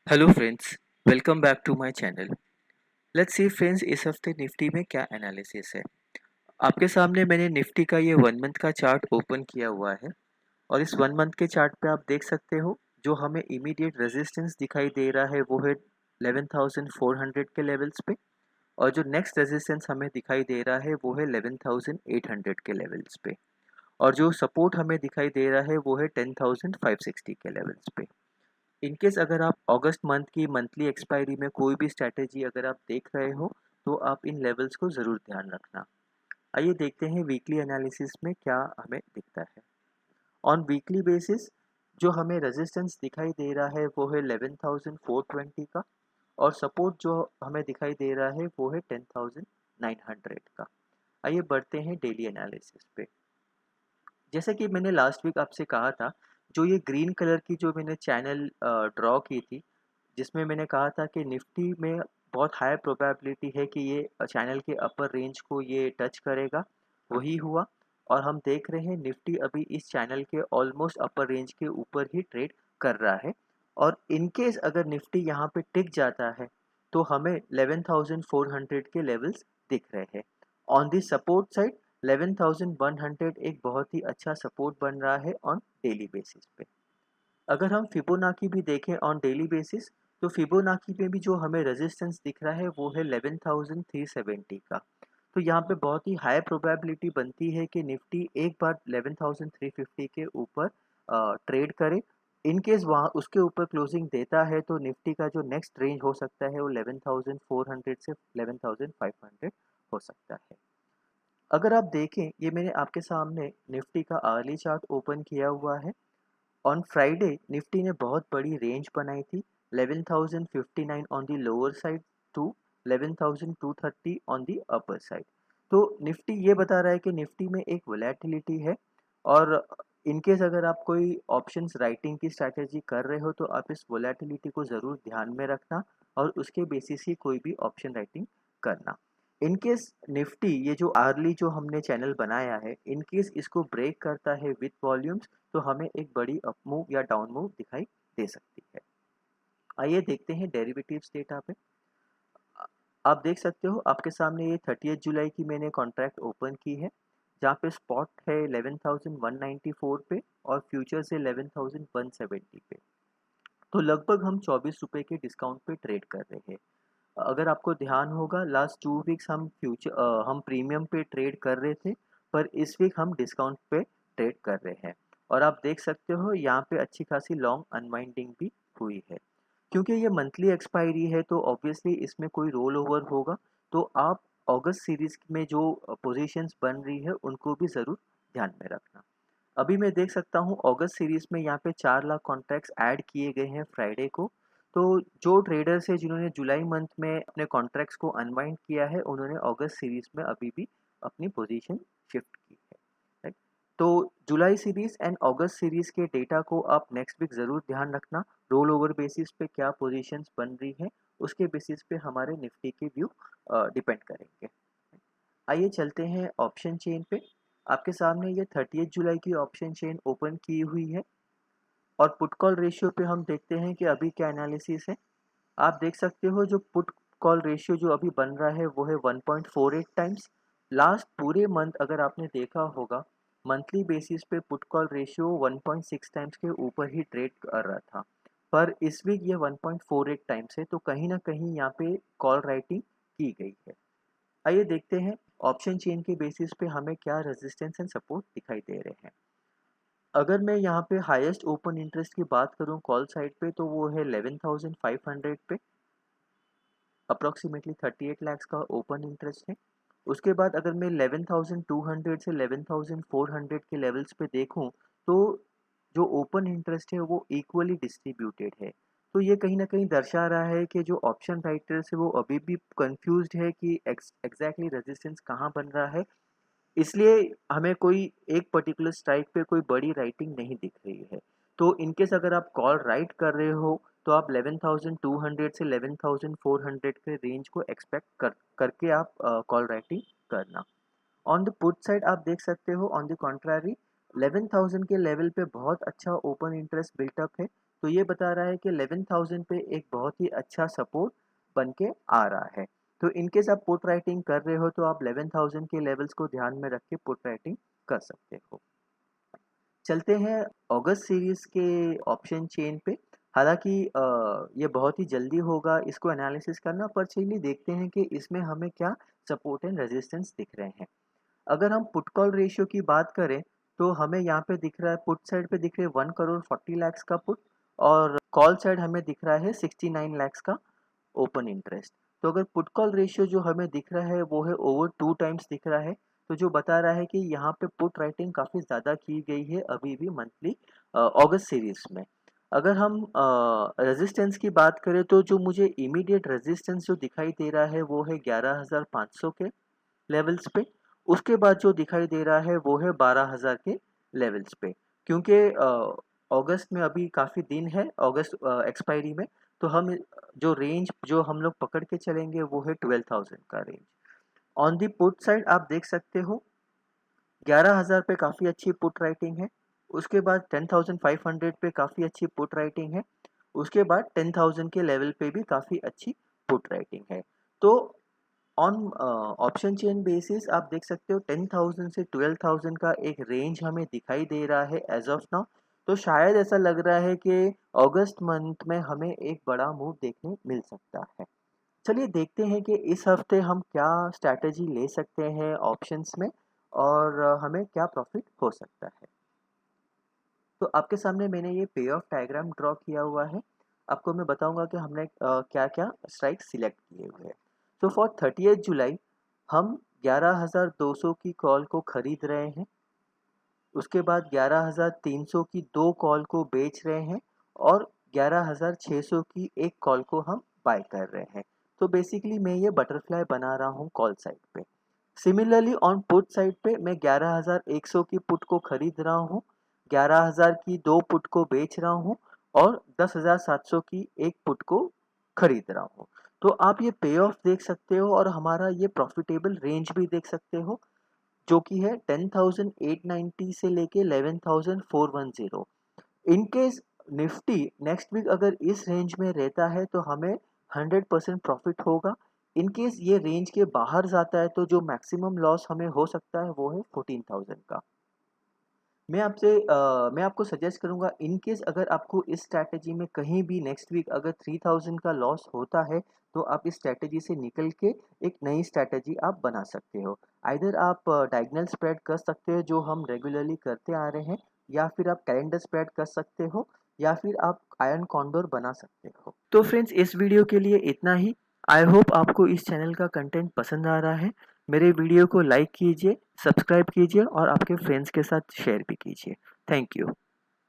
Hello friends, welcome back to my channel. Let's see friends, इस हफ्ते Nifty में क्या एनालिसिस है। आपके सामने मैंने निफ्टी का ये 1 मंथ का चार्ट ओपन किया हुआ है और इस 1 मंथ के चार्ट पे आप देख सकते हो जो हमें इमीडिएट रेजिस्टेंस दिखाई दे रहा है वो है 11,400 के लेवल्स पे। और जो नेक्स्ट रेजिस्टेंस हमें दिखाई दे रहा है वो है 11,800 के लेवल्स पे। और जो सपोर्ट हमें दिखाई दे रहा है वो है 10,560 के लेवल्स पे। इनकेस अगर आप अगस्त मंथ की मंथली एक्सपायरी में कोई भी स्ट्रैटेजी अगर आप देख रहे हो तो आप इन लेवल्स को ज़रूर ध्यान रखना। आइए देखते हैं वीकली एनालिसिस में क्या हमें दिखता है। ऑन वीकली बेसिस जो हमें रेजिस्टेंस दिखाई दे रहा है वो है 11,420 का। और सपोर्ट जो हमें दिखाई दे रहा है वो है 10,900 का। आइए बढ़ते हैं डेली एनालिसिस पे। जैसा कि मैंने लास्ट वीक आपसे कहा था, जो ये ग्रीन कलर की जो मैंने चैनल ड्रॉ की थी, जिसमें मैंने कहा था कि निफ्टी में बहुत हाई प्रोबेबिलिटी है कि ये चैनल के अपर रेंज को ये टच करेगा, वही हुआ। और हम देख रहे हैं निफ्टी अभी इस चैनल के ऑलमोस्ट अपर रेंज के ऊपर ही ट्रेड कर रहा है। और इनकेस अगर निफ्टी यहाँ पे टिक जाता है तो हमें 11,400 के लेवल्स दिख रहे हैं। ऑन दी सपोर्ट साइड 11,100 एक बहुत ही अच्छा सपोर्ट बन रहा है ऑन डेली बेसिस पे। अगर हम फिबोनाची भी देखें ऑन डेली बेसिस तो फिबोनाची पे भी जो हमें रेजिस्टेंस दिख रहा है वो है 11,370 का। तो यहाँ पे बहुत ही हाई प्रोबेबिलिटी बनती है कि निफ्टी एक बार 11,350 के ऊपर ट्रेड करे। इन केस वहाँ उसके ऊपर क्लोजिंग देता है तो निफ्टी का जो नेक्स्ट रेंज हो सकता है वो 11,400 से 11,500 हो सकता है। अगर आप देखें, ये मैंने आपके सामने निफ्टी का अर्ली चार्ट ओपन किया हुआ है। ऑन फ्राइडे निफ्टी ने बहुत बड़ी रेंज बनाई थी, 11,059 on the lower side to 11,230 on the upper side. तो निफ्टी ये बता रहा है कि निफ्टी में एक वोलेटिलिटी है। और इनकेस अगर आप कोई ऑप्शंस राइटिंग की स्ट्रैटेजी कर रहे हो तो आप इस वोलेटिलिटी को ज़रूर ध्यान में रखना और उसके बेसिस ही कोई भी ऑप्शन राइटिंग करना। इनकेस निफ्टी ये जो अर्ली जो हमने चैनल बनाया है, इनकेस इसको ब्रेक करता है विथ वॉल्यूम्स तो हमें एक बड़ी अप मूव या डाउन मूव दिखाई दे सकती है। आइए देखते हैं डेरिवेटिव्स डेटा पे। आप देख सकते हो आपके सामने ये 30 जुलाई की मैंने कॉन्ट्रैक्ट ओपन की है, जहाँ पे स्पॉट है 11,194 पे और फ्यूचर्स है 11,170 पे। तो लगभग हम 24 रुपए के डिस्काउंट पे ट्रेड कर रहे हैं। अगर आपको ध्यान होगा लास्ट 2 वीक्स हम प्रीमियम पे ट्रेड कर रहे थे, पर इस वीक हम डिस्काउंट पे ट्रेड कर रहे हैं। और आप देख सकते हो यहाँ पे अच्छी खासी लॉन्ग अनवाइंडिंग भी हुई है। क्योंकि ये मंथली एक्सपायरी है तो ऑब्वियसली इसमें कोई रोल ओवर होगा। तो आप अगस्त सीरीज में जो पोजीशंस बन रही है उनको भी ज़रूर ध्यान में रखना। अभी मैं देख सकता हूँ अगस्त सीरीज में यहाँ पे 4 लाख कॉन्ट्रैक्ट्स ऐड किए गए हैं फ्राइडे को। तो जो ट्रेडर्स है जिन्होंने जुलाई मंथ में अपने कॉन्ट्रैक्ट्स को अनवाइंड किया है उन्होंने अगस्त सीरीज में अभी भी अपनी पोजीशन शिफ्ट की है, राइट। तो जुलाई सीरीज एंड अगस्त सीरीज के डेटा को आप नेक्स्ट वीक ज़रूर ध्यान रखना। रोल ओवर बेसिस पे क्या पोजीशंस बन रही है उसके बेसिस पे हमारे निफ्टी के व्यू डिपेंड करेंगे। आइए चलते हैं ऑप्शन चेन पे। आपके सामने ये 30 जुलाई की ऑप्शन चेन ओपन की हुई है और पुट कॉल रेशियो पे हम देखते हैं कि अभी क्या एनालिसिस है। आप देख सकते हो जो पुट कॉल रेशियो जो अभी बन रहा है वो है 1.48 टाइम्स। लास्ट पूरे मंथ अगर आपने देखा होगा मंथली बेसिस पे पुट कॉल रेशियो 1.6 टाइम्स के ऊपर ही ट्रेड कर रहा था, पर इस वीक ये 1.48 टाइम्स है। तो कहीं ना कहीं यहाँ पे कॉल राइटिंग की गई है। आइए देखते हैं ऑप्शन चेन के बेसिस पे हमें क्या रेजिस्टेंस एंड सपोर्ट दिखाई दे रहे हैं। अगर मैं यहाँ पे हाईएस्ट ओपन इंटरेस्ट की बात करूँ कॉल साइड पे तो वो है 11,500 पे। अप्रोक्सीमेटली 38 लैक्स का ओपन इंटरेस्ट है। उसके बाद अगर मैं 11,200 से 11,400 के लेवल्स पे देखूँ तो जो ओपन इंटरेस्ट है वो इक्वली डिस्ट्रीब्यूटेड है। तो ये कहीं ना कहीं दर्शा रहा है कि जो ऑप्शन राइटर्स है वो अभी भी कंफ्यूज्ड है कि एग्जैक्टली रेजिस्टेंस कहाँ बन रहा है। इसलिए हमें कोई एक पर्टिकुलर स्ट्राइक पे कोई बड़ी राइटिंग नहीं दिख रही है। तो इनकेस अगर आप कॉल राइट कर रहे हो तो आप 11,200 से 11,400 के रेंज को एक्सपेक्ट करके आप कॉल राइटिंग करना। ऑन द पुट साइड आप देख सकते हो ऑन द कॉन्ट्रारी 11,000 के लेवल पे बहुत अच्छा ओपन इंटरेस्ट बिल्टअप है, तो ये बता रहा है कि 11,000 पे एक बहुत ही अच्छा सपोर्ट बन के आ रहा है। तो इनकेस आप पुट राइटिंग कर रहे हो तो आप 11,000 के लेवल्स को ध्यान में रख के पुट राइटिंग कर सकते हो। चलते हैं अगस्त सीरीज के ऑप्शन चेन पे। हालांकि ये बहुत ही जल्दी होगा इसको एनालिसिस करना, पर चलिए देखते हैं कि इसमें हमें क्या सपोर्ट एंड रेजिस्टेंस दिख रहे हैं। अगर हम पुट कॉल रेशियो की बात करें तो हमें यहाँ पे दिख रहा है, पुट साइड पे दिख रहे हैं 1,40,00,000 का पुट, और कॉल साइड हमें दिख रहा है 69 lakhs का ओपन इंटरेस्ट। तो अगर पुट कॉल रेशियो जो हमें दिख रहा है वो है ओवर 2 टाइम्स दिख रहा है, तो जो बता रहा है कि यहाँ पे पुट राइटिंग काफ़ी ज़्यादा की गई है अभी भी मंथली अगस्त सीरीज में। अगर हम रेजिस्टेंस की बात करें तो जो मुझे इमीडिएट रेजिस्टेंस जो दिखाई दे रहा है वो है 11,500 के लेवल्स पे। उसके बाद जो दिखाई दे रहा है वो है 12,000 के लेवल्स पे। क्योंकि अगस्त में अभी काफ़ी दिन है अगस्त एक्सपायरी में, तो हम जो रेंज जो हम लोग पकड़ के चलेंगे वो है 12,000 का range. On the put side आप देख सकते हो 11,000 पे काफ़ी अच्छी पुट राइटिंग है। उसके बाद 10,500 पे काफ़ी अच्छी पुट राइटिंग है। उसके बाद 10,000 के लेवल पे भी काफ़ी अच्छी पुट राइटिंग है। तो ऑन ऑप्शन चेन बेसिस आप देख सकते हो 10,000 से 12,000 का एक रेंज हमें दिखाई दे रहा है एज ऑफ नाउ। तो शायद ऐसा लग रहा है कि अगस्त मंथ में हमें एक बड़ा मूव देखने मिल सकता है। चलिए देखते हैं कि इस हफ्ते हम क्या स्ट्रैटेजी ले सकते हैं ऑप्शंस में, और हमें क्या प्रॉफिट हो सकता है। तो आपके सामने मैंने ये पे ऑफ डायग्राम ड्रॉ किया हुआ है। आपको मैं बताऊंगा कि हमने क्या क्या स्ट्राइक सिलेक्ट किए हुए हैं। तो फॉर 30 जुलाई हम 11,200 की कॉल को खरीद रहे हैं। उसके बाद 11,300 की 2 कॉल को बेच रहे हैं, और 11,600 की एक कॉल को हम बाय कर रहे हैं। तो बेसिकली मैं ये बटरफ्लाई बना रहा हूँ कॉल साइड पे। सिमिलरली ऑन पुट साइड पे मैं 11,100 की पुट को खरीद रहा हूँ, 11,000 की 2 पुट को बेच रहा हूँ, और 10,700 की एक पुट को खरीद रहा हूँ। तो आप ये पे ऑफ देख सकते हो और हमारा ये प्रॉफिटेबल रेंज भी देख सकते हो, जो कि है 10,890 से लेके 11,410। In case Nifty next week अगर इस रेंज में रहता है तो हमें 100% प्रॉफिट होगा। इन केस ये रेंज के बाहर जाता है तो जो मैक्सिमम लॉस हमें हो सकता है वो है 14,000 का। मैं आपको सजेस्ट करूंगा, इन केस अगर आपको इस स्ट्रैटेजी में कहीं भी नेक्स्ट वीक अगर 3,000 का लॉस होता है तो आप इस स्ट्रैटेजी से निकल के एक नई स्ट्रैटेजी आप बना सकते हो। आइदर आप डायगोनल स्प्रेड कर सकते हो जो हम रेगुलरली करते आ रहे हैं, या फिर आप कैलेंडर स्प्रेड कर सकते हो, या फिर आप आयरन कॉन्डोर बना सकते हो। तो फ्रेंड्स इस वीडियो के लिए इतना ही। आई होप आपको इस चैनल का कंटेंट पसंद आ रहा है। मेरे वीडियो को लाइक कीजिए, सब्सक्राइब कीजिए और आपके फ्रेंड्स के साथ शेयर भी कीजिए। Thank you.